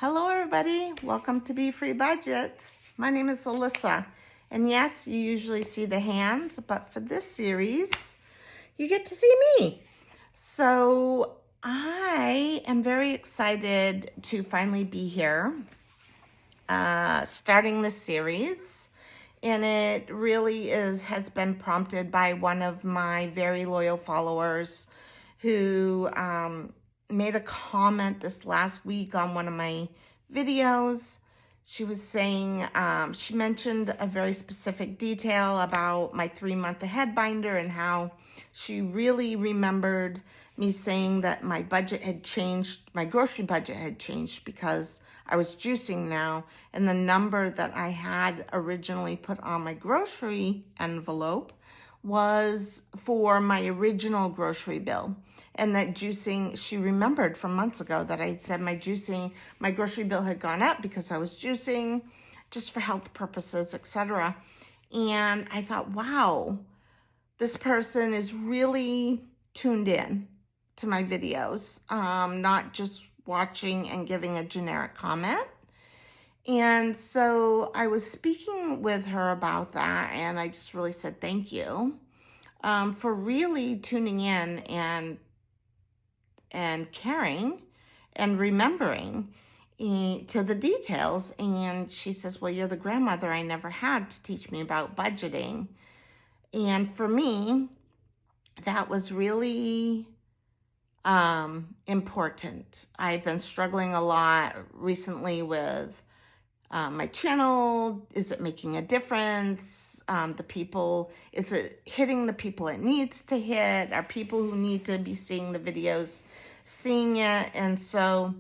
Hello, everybody. Welcome to Be Free Budgets. My name is Alyssa. And yes, you usually see the hands, but for this series, you get to see me. So I am very excited to finally be here, starting this series. And it really has been prompted by one of my very loyal followers who made a comment this last week on one of my videos. She was saying, she mentioned a very specific detail about my 3-month ahead binder and how she really remembered me saying that my budget had changed, my grocery budget had changed because I was juicing now, and the number that I had originally put on my grocery envelope was for my original grocery bill. And that juicing, she remembered from months ago that I said my grocery bill had gone up because I was juicing just for health purposes, etc. And I thought, wow, this person is really tuned in to my videos, not just watching and giving a generic comment. And so I was speaking with her about that, and I just really said thank you for really tuning in and caring and remembering to the details. And she says, well, you're the grandmother I never had to teach me about budgeting. And for me, that was really important. I've been struggling a lot recently with my channel. Is it making a difference? Is it hitting the people it needs to hit? Are people who need to be seeing the videos seeing it? And so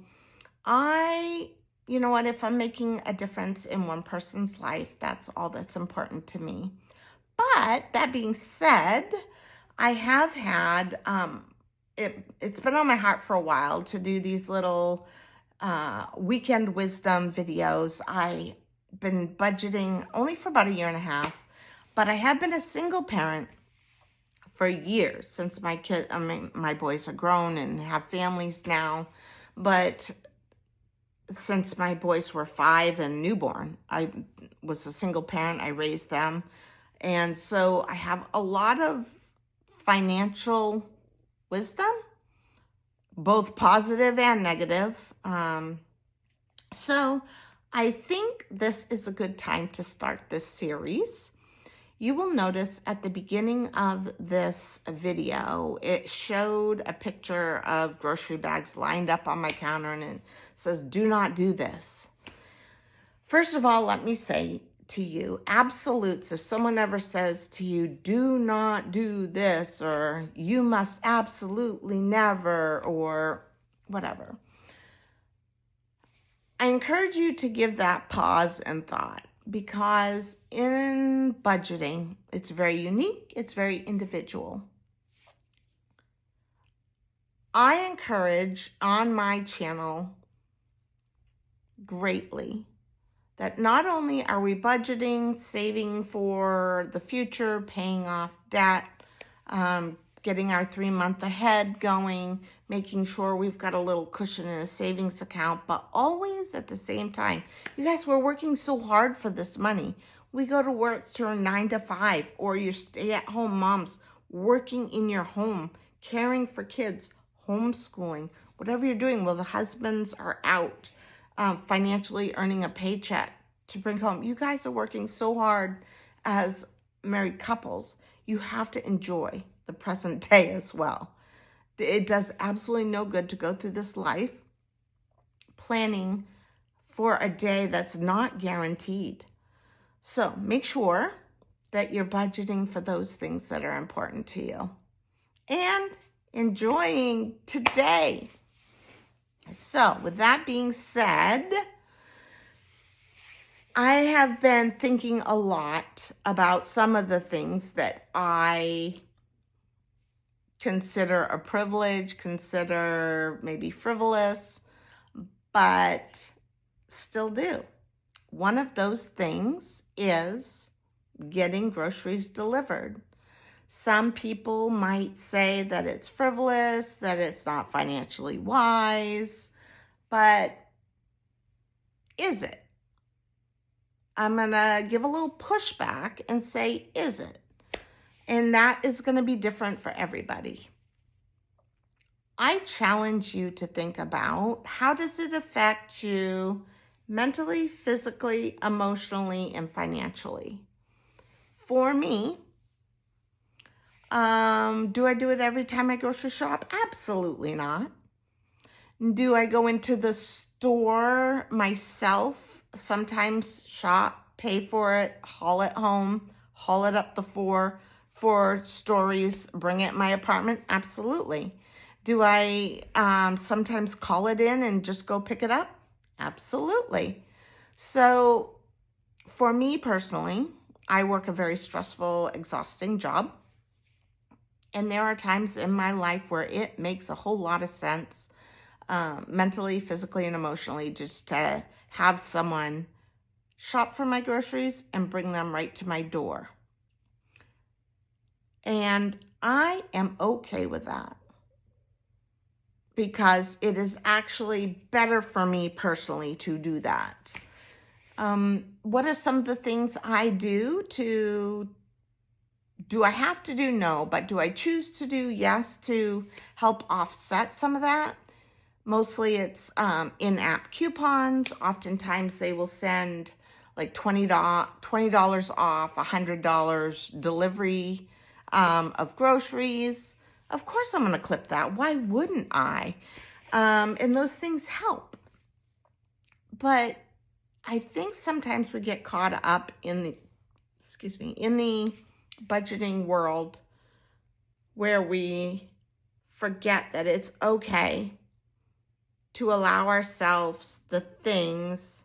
you know what, if I'm making a difference in one person's life, that's all that's important to me. But that being said, I have had, it's been on my heart for a while to do these little weekend wisdom videos. I've been budgeting only for about 1.5 years, but I have been a single parent for years since my boys are grown and have families now. But since my boys were 5 and newborn, I was a single parent. I raised them. And so I have a lot of financial wisdom, both positive and negative. So I think this is a good time to start this series. You will notice at the beginning of this video, it showed a picture of grocery bags lined up on my counter, and it says, do not do this. First of all, let me say to you, absolutes, if someone ever says to you, do not do this, or you must absolutely never, or whatever, I encourage you to give that pause and thought, because in budgeting, it's very unique, it's very individual. I encourage on my channel greatly that not only are we budgeting, saving for the future, paying off debt, getting our 3-month ahead going, making sure we've got a little cushion in a savings account, but always at the same time, you guys, we're working so hard for this money. We go to work to 9 to 5, or you're stay-at-home moms working in your home, caring for kids, homeschooling, whatever you're doing while the husbands are out financially earning a paycheck to bring home. You guys are working so hard as married couples. You have to enjoy the present day as well. It does absolutely no good to go through this life planning for a day that's not guaranteed. So make sure that you're budgeting for those things that are important to you and enjoying today. So with that being said, I have been thinking a lot about some of the things that I consider a privilege, consider maybe frivolous, but still do. One of those things is getting groceries delivered. Some people might say that it's frivolous, that it's not financially wise, but Is it? I'm going to give a little pushback and say, is it? And that is going to be different for everybody. I challenge you to think about, how does it affect you mentally, physically, emotionally, and financially? For me, do I do it every time I grocery shop? Absolutely not. Do I go into the store myself, sometimes shop, pay for it, haul it home, haul it up the floor for stories, bring it in my apartment? Absolutely. Do I sometimes call it in and just go pick it up? Absolutely. So for me personally, I work a very stressful, exhausting job. And there are times in my life where it makes a whole lot of sense, mentally, physically, and emotionally, just to have someone shop for my groceries and bring them right to my door. And I am okay with that, because it is actually better for me personally to do that. What are some of the things I do I have to do? No, but do I choose to do? Yes, to help offset some of that. Mostly it's in-app coupons. Oftentimes they will send like $20 off, $100 delivery of groceries. Of course I'm going to clip that. Why wouldn't I? And those things help. But I think sometimes we get caught up in the budgeting world, where we forget that it's okay to allow ourselves the things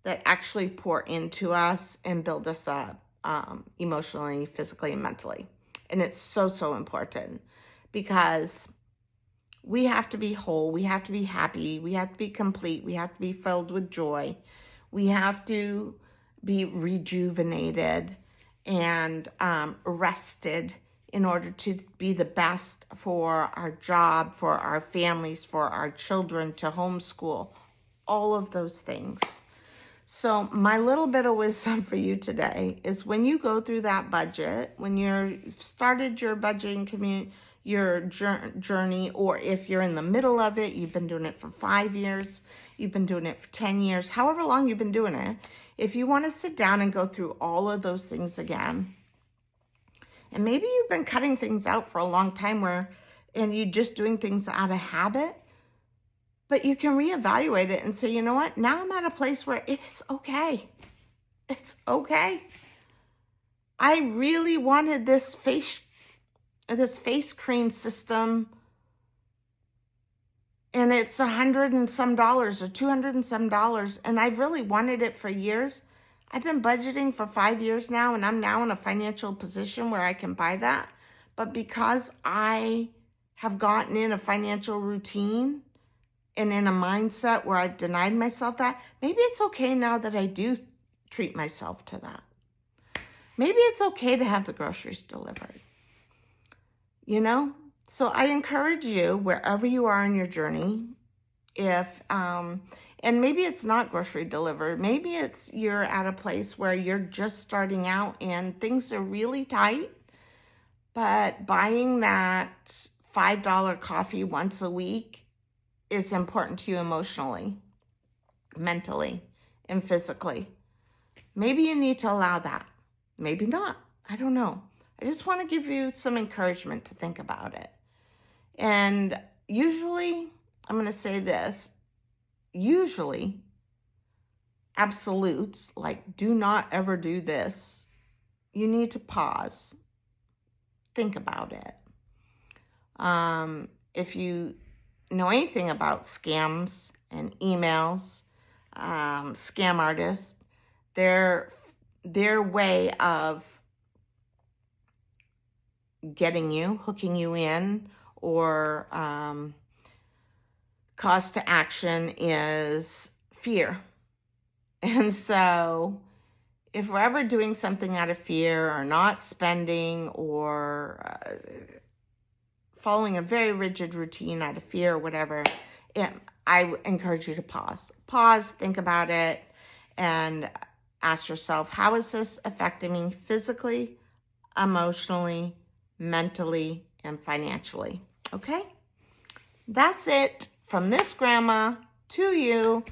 that actually pour into us and build us up emotionally, physically, and mentally. And it's so, so important, because we have to be whole. We have to be happy. We have to be complete. We have to be filled with joy. We have to be rejuvenated and rested in order to be the best for our job, for our families, for our children, to homeschool, all of those things. So my little bit of wisdom for you today is, when you go through that budget, when you've started your budgeting your journey, or if you're in the middle of it, you've been doing it for 5 years, you've been doing it for 10 years, however long you've been doing it, if you want to sit down and go through all of those things again, and maybe you've been cutting things out for a long time, and you're just doing things out of habit, but you can reevaluate it and say, you know what, now I'm at a place where it is okay. It's okay. I really wanted this face cream system, and it's $100 and some or $200 and some, and I've really wanted it for years. I've been budgeting for 5 years now, and I'm now in a financial position where I can buy that. But because I have gotten in a financial routine and in a mindset where I've denied myself that, maybe it's okay now that I do treat myself to that. Maybe it's okay to have the groceries delivered. You know? So I encourage you, wherever you are in your journey, and maybe it's not grocery delivered, maybe it's you're at a place where you're just starting out and things are really tight, but buying that $5 coffee once a week is important to you emotionally, mentally, and physically. Maybe you need to allow that. Maybe not. I don't know. I just want to give you some encouragement to think about it. And usually, I'm going to say this, usually absolutes, like do not ever do this, you need to pause, think about it. If you know anything about scams and emails, scam artists, their way of getting you, hooking you in, or cause to action is fear. And so if we're ever doing something out of fear, or not spending, or following a very rigid routine out of fear or whatever, I encourage you to pause. Pause, think about it, and ask yourself, how is this affecting me physically, emotionally, mentally, and financially? Okay? That's it from this grandma to you.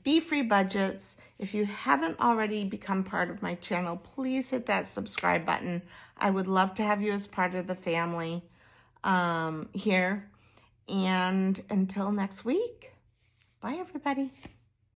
Be Free Budgets. If you haven't already become part of my channel, please hit that subscribe button. I would love to have you as part of the family here. And until next week, bye everybody.